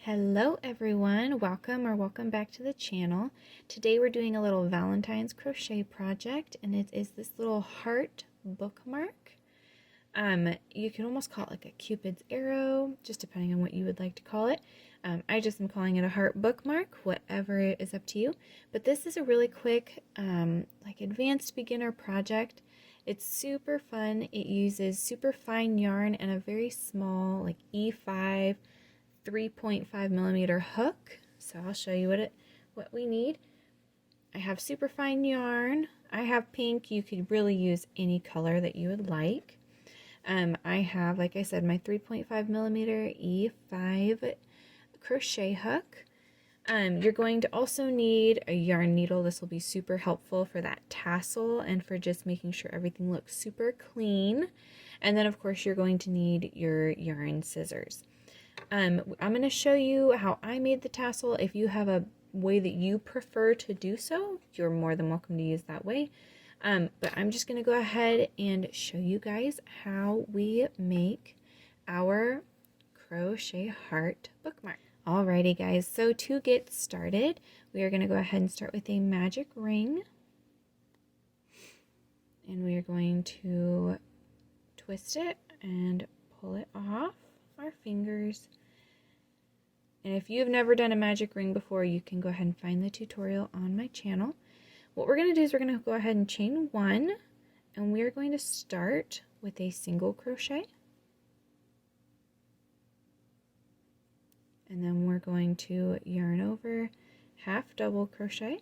Hello everyone, welcome back to the channel. Today we're doing a little Valentine's crochet project, and it is this little heart bookmark. You can almost call it like a Cupid's arrow, just depending on what you would like to call it. I just am calling it a heart bookmark, whatever is up to you. But this is a really quick, like advanced beginner project. It's super fun. It uses super fine yarn and a very small, like E5 3.5 millimeter hook. So I'll show you what we need. I have super fine yarn. I have pink. You could really use any color that you would like. I have, like I said, my 3.5 millimeter E5 crochet hook. You're going to also need a yarn needle. This will be super helpful for that tassel and for just making sure everything looks super clean. And then of course you're going to need your yarn scissors. I'm going to show you how I made the tassel. If you have a way that you prefer to do so, you're more than welcome to use that way. But I'm just going to go ahead and show you guys how we make our crochet heart bookmark. Alrighty guys, so to get started, we are going to go ahead and start with a magic ring. And we are going to twist it and pull it off our fingers. And if you've never done a magic ring before, you can go ahead and find the tutorial on my channel. What we're going to do is we're going to go ahead and chain one, and we are going to start with a single crochet. And then we're going to yarn over, half double crochet,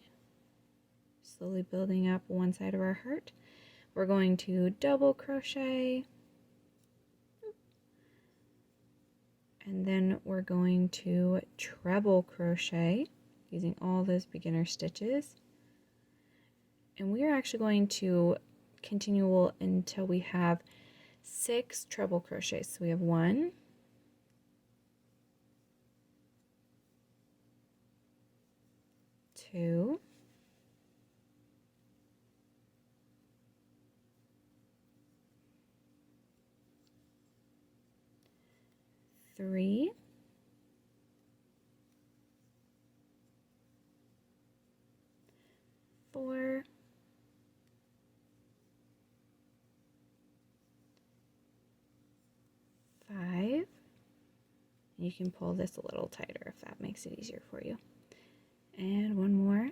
slowly building up one side of our heart. We're going to double crochet, and then we're going to treble crochet using all those beginner stitches. And we are actually going to continue until we have 6 treble crochets. So we have 1, 2, 3, 4, 5. You can pull this a little tighter if that makes it easier for you. And one more.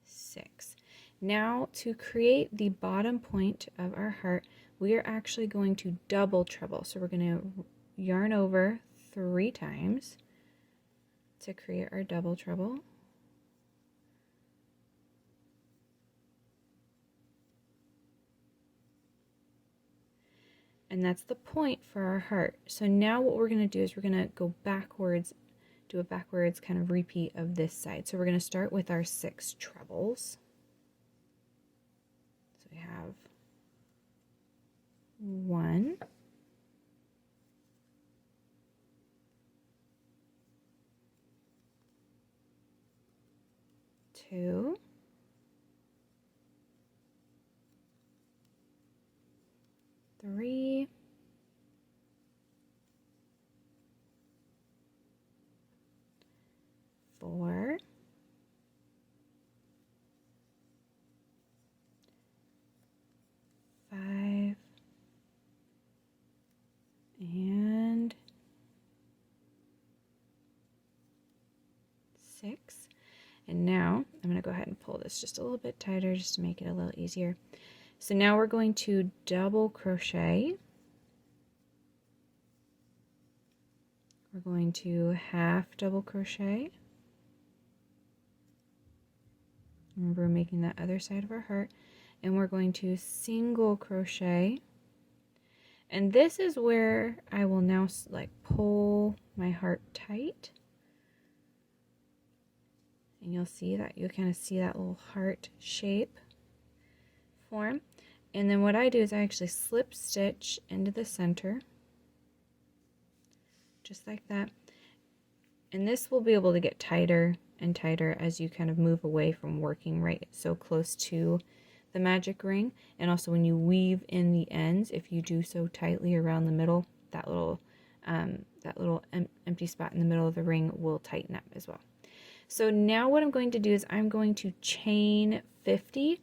6. Now to create the bottom point of our heart, we are actually going to double treble. So we're going to yarn over 3 times to create our double treble. And that's the point for our heart. So now what we're going to do is we're going to go backwards, do a backwards kind of repeat of this side. So we're going to start with our 6 trebles. So we have 1, 2, 3, 4, 5, and 6. And now I'm going to go ahead and pull this just a little bit tighter just to make it a little easier. So now we're going to double crochet. We're going to half double crochet. Remember, we're making that other side of our heart. And we're going to single crochet. And this is where I will now like pull my heart tight. And you'll see that, you'll kind of see that little heart shape form. And then what I do is I actually slip stitch into the center, just like that. And this will be able to get tighter and tighter as you kind of move away from working right so close to the magic ring. And also when you weave in the ends, if you do so tightly around the middle, that little that little empty spot in the middle of the ring will tighten up as well. So now what I'm going to do is I'm going to chain 50.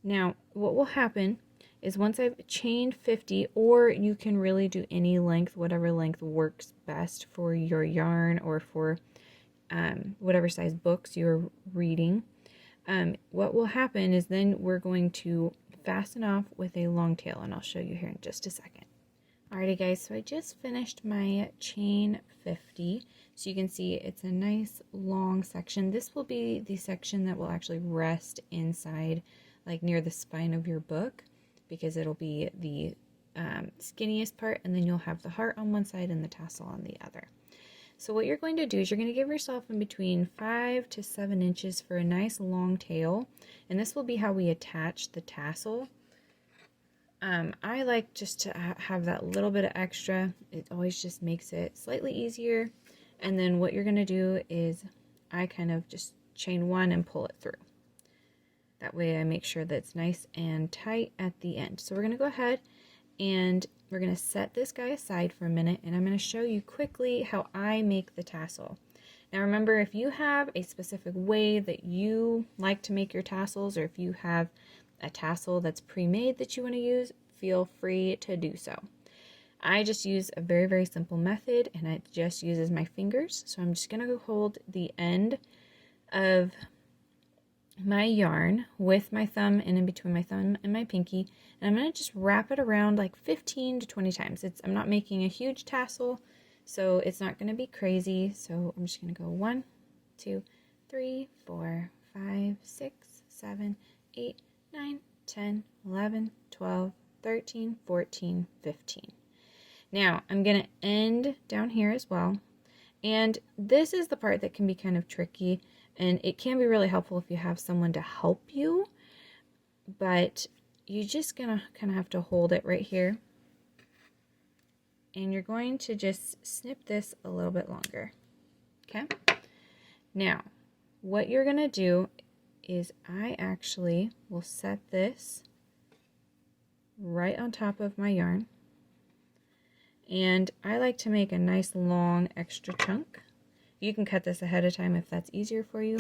Now what will happen is once I've chained 50, or you can really do any length, whatever length works best for your yarn or for whatever size books you're reading. What will happen is then we're going to fasten off with a long tail, and I'll show you here in just a second. Alrighty guys, so I just finished my chain 50. So you can see it's a nice long section. This will be the section that will actually rest inside, like near the spine of your book, because it'll be the skinniest part, and then you'll have the heart on one side and the tassel on the other. So what you're going to do is you're going to give yourself in between 5 to 7 inches for a nice long tail, and this will be how we attach the tassel. I like just to have that little bit of extra. It always just makes it slightly easier. And then what you're going to do is I kind of just chain one and pull it through. That way I make sure that it's nice and tight at the end. So we're going to go ahead and we're going to set this guy aside for a minute, and I'm going to show you quickly how I make the tassel. Now remember, if you have a specific way that you like to make your tassels, or if you have a tassel that's pre-made that you want to use, feel free to do so. I just use a very, very simple method, and it just uses my fingers. So I'm just going to hold the end of my yarn with my thumb and in between my thumb and my pinky, and I'm going to just wrap it around like 15 to 20 times. I'm not making a huge tassel, so it's not going to be crazy. So I'm just going to go 1, 2, 3, 4, 5, 6, 7, 8, 9, 10, 11, 12, 13, 14, 15. Now I'm going to end down here as well, and this is the part that can be kind of tricky, and it can be really helpful if you have someone to help you, but you're just gonna kind of have to hold it right here, and you're going to just snip this a little bit longer. Okay, now what you're gonna do is I actually will set this right on top of my yarn, and I like to make a nice long extra chunk. You can cut this ahead of time if that's easier for you,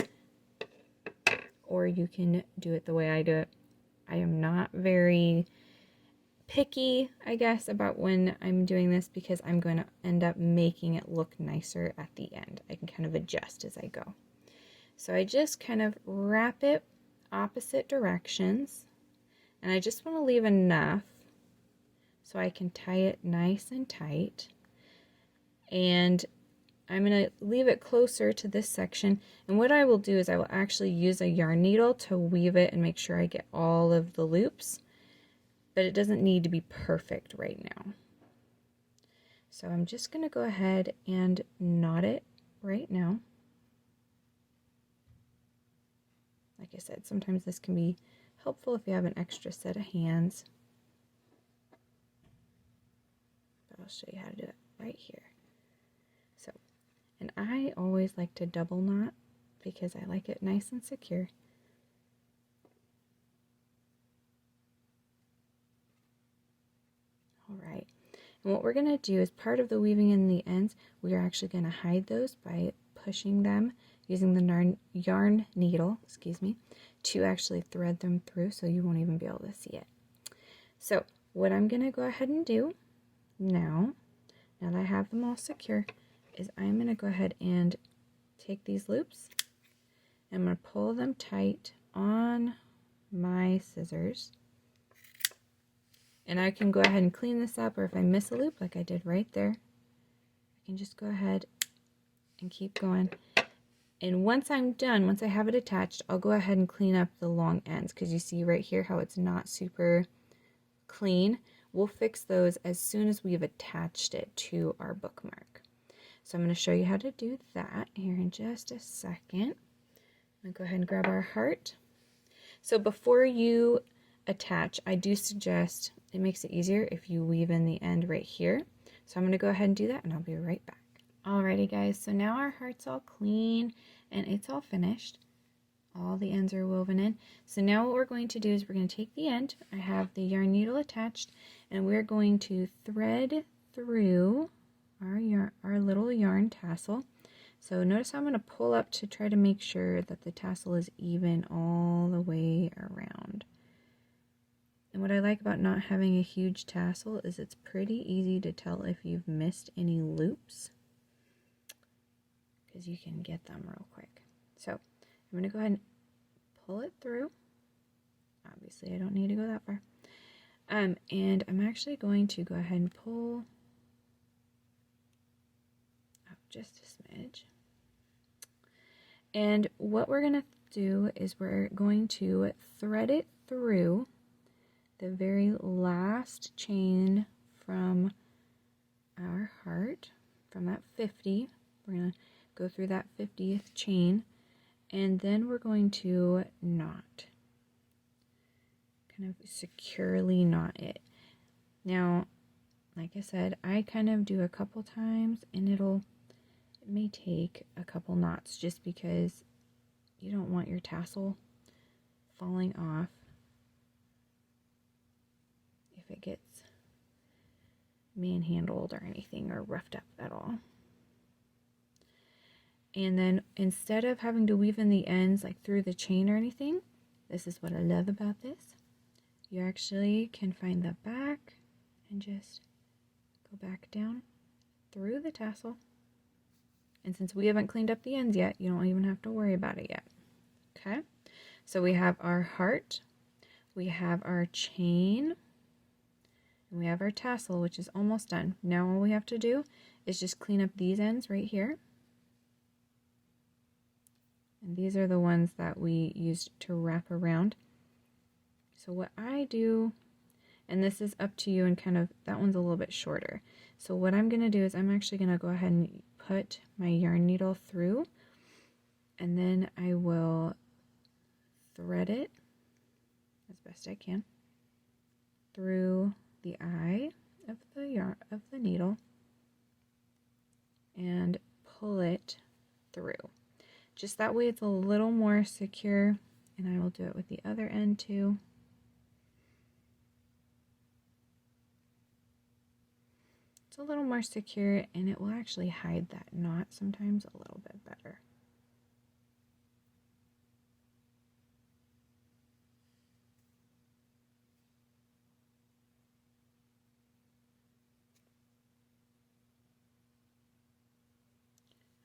or you can do it the way I do it. I am not very picky, I guess, about when I'm doing this, because I'm going to end up making it look nicer at the end. I can kind of adjust as I go. So I just kind of wrap it opposite directions, and I just want to leave enough so I can tie it nice and tight. And I'm going to leave it closer to this section, and what I will do is I will actually use a yarn needle to weave it and make sure I get all of the loops, but it doesn't need to be perfect right now. So I'm just going to go ahead and knot it right now. Like I said, sometimes this can be helpful if you have an extra set of hands, but I'll show you how to do it right here. So, and I always like to double knot because I like it nice and secure. Alright, and what we're going to do is part of the weaving in the ends, we are actually going to hide those by pushing them using the yarn needle, to actually thread them through, so you won't even be able to see it. So what I'm going to go ahead and do now that I have them all secure, is I'm going to go ahead and take these loops, and I'm going to pull them tight on my scissors, and I can go ahead and clean this up, or if I miss a loop like I did right there, I can just go ahead and keep going. And once I'm done, once I have it attached, I'll go ahead and clean up the long ends, because you see right here how it's not super clean. We'll fix those as soon as we've attached it to our bookmark. So I'm going to show you how to do that here in just a second. I'm going to go ahead and grab our heart. So before you attach, I do suggest, it makes it easier if you weave in the end right here. So I'm going to go ahead and do that, and I'll be right back. Alrighty guys, so now our heart's all clean and it's all finished. All the ends are woven in. So now what we're going to do is we're going to take the end. I have the yarn needle attached, and we're going to thread through our little yarn tassel. So notice how I'm going to pull up to try to make sure that the tassel is even all the way around. And what I like about not having a huge tassel is it's pretty easy to tell if you've missed any loops, because you can get them real quick. So I'm going to go ahead and pull it through. Obviously I don't need to go that far. And I'm actually going to go ahead and pull up just a smidge. And what we're going to do is we're going to thread it through the very last chain from our heart, from that 50. We're going to go through that 50th chain, and then we're going to knot, kind of securely knot it. Now, like I said, I kind of do a couple times, and it may take a couple knots just because you don't want your tassel falling off if it gets manhandled or anything, or roughed up at all. And then instead of having to weave in the ends like through the chain or anything, this is what I love about this. You actually can find the back and just go back down through the tassel. And since we haven't cleaned up the ends yet, you don't even have to worry about it yet. Okay, so we have our heart, we have our chain, and we have our tassel, which is almost done. Now all we have to do is just clean up these ends right here. And these are the ones that we used to wrap around. So what I do, and this is up to you, and kind of, that one's a little bit shorter. So what I'm going to do is I'm actually going to go ahead and put my yarn needle through, and then I will thread it as best I can through the eye of the needle and pull it through. Just that way it's a little more secure, and I will do it with the other end too. It's a little more secure, and it will actually hide that knot sometimes a little bit better.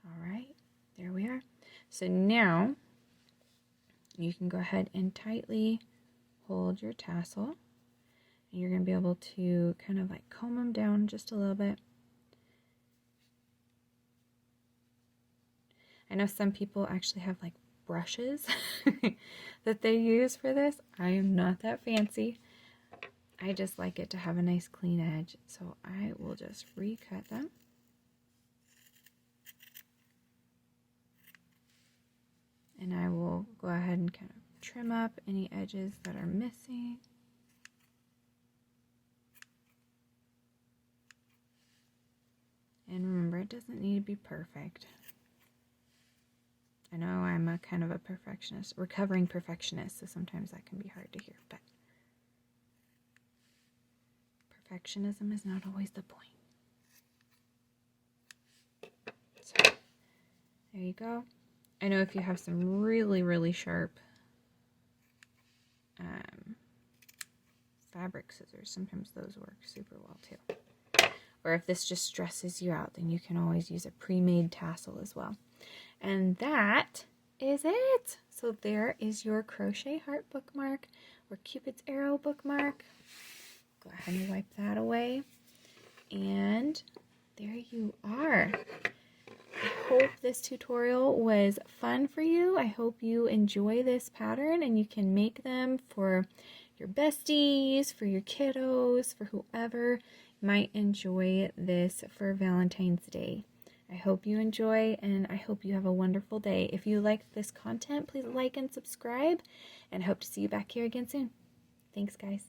All right, there we are. So now you can go ahead and tightly hold your tassel, and you're going to be able to kind of like comb them down just a little bit. I know some people actually have like brushes that they use for this. I am not that fancy. I just like it to have a nice clean edge, so I will just recut them. And I will go ahead and kind of trim up any edges that are missing. And remember, it doesn't need to be perfect. I know I'm a kind of a perfectionist, recovering perfectionist, so sometimes that can be hard to hear, but perfectionism is not always the point. So, there you go. I know if you have some really, really sharp fabric scissors, sometimes those work super well too. Or if this just stresses you out, then you can always use a pre-made tassel as well. And that is it. So there is your crochet heart bookmark, or Cupid's arrow bookmark. Go ahead and wipe that away. And there you are. I hope this tutorial was fun for you. I hope you enjoy this pattern and you can make them for your besties, for your kiddos, for whoever might enjoy this for Valentine's Day. I hope you enjoy, and I hope you have a wonderful day. If you like this content, please like and subscribe, and I hope to see you back here again soon. Thanks, guys.